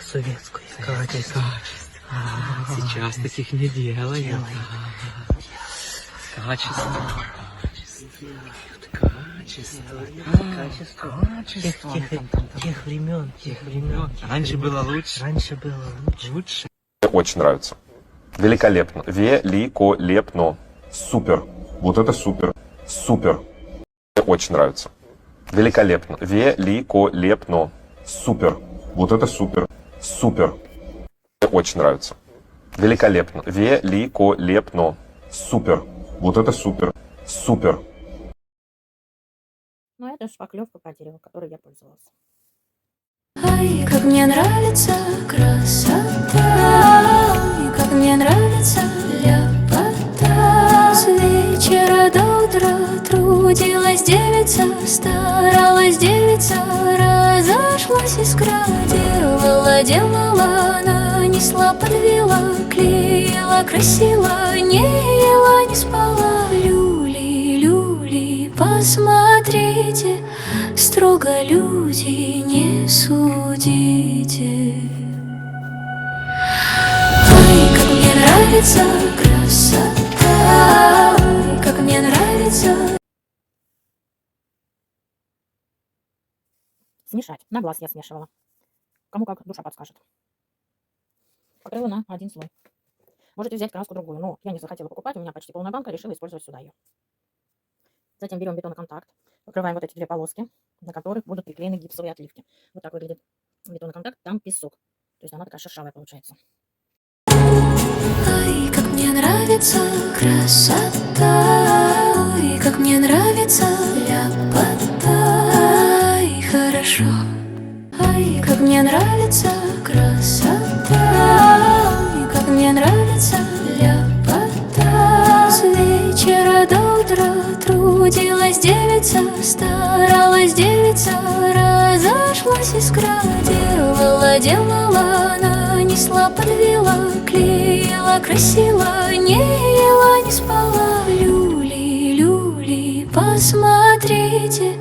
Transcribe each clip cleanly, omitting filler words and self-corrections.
советскую, качество. Сейчас таких не делают. Качество. Качество. Тех времен. Раньше было лучше. Лучше. Очень нравится. Великолепно. Великолепно. Супер. Вот это супер. Супер. Очень нравится. Великолепно. Великолепно. Супер. Вот это супер. Супер. Очень нравится. Великолепно. Великолепно. Супер. Вот это супер. Супер. Ну, это шпаклевка по дереву, которой я пользовалась. Ай, как мне нравится красота, и как мне нравится ляпота. С вечера до утра трудилась девица, старалась девица, разошлась искра. Делала, нанесла, подвела, клеила, красила, не ела, не спала. Люли, посмотрите, строго люди, не судите. Ай, как мне нравится красота, ай, как мне нравится. Смешать. На глаз я смешивала. Кому как душа подскажет. Покрыла на один слой. Можете взять краску другую, но я не захотела покупать, у меня почти полная банка, решила использовать сюда ее. Затем берем бетоноконтакт, покрываем вот эти две полоски, на которых будут приклеены гипсовые отливки. Вот так выглядит бетоноконтакт, там песок. То есть она такая шершавая получается. Ай, как мне нравится красота, ай, как мне нравится ляпота, ай, хорошо. Ай, как мне нравится красота, ай, как мне нравится ляпота. С вечера до утра трудилась девица, старалась девица, разошлась искра. Делала, нанесла, подвела, клеила, красила, не ела, не спала. Люли, посмотрите,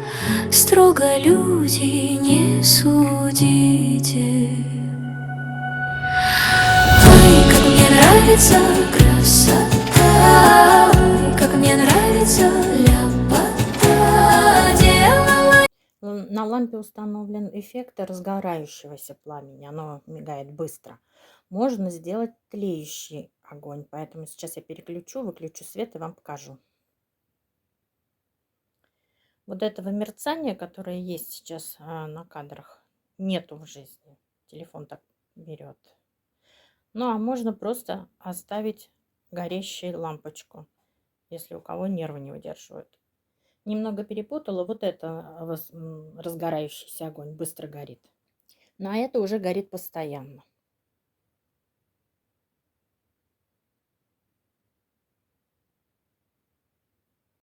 строго люди, не судите. Ай, как мне нравится красота, ай, как мне нравится ляпота. Делала. На лампе установлен эффект разгорающегося пламени. Оно мигает быстро. Можно сделать тлеющий огонь. Поэтому сейчас я выключу свет и вам покажу. Вот этого мерцания, которое есть сейчас на кадрах, нету в жизни. Телефон так берет. Ну, а можно просто оставить горящую лампочку, если у кого нервы не выдерживают. Немного перепутала. Вот это разгорающийся огонь быстро горит. Но это уже горит постоянно.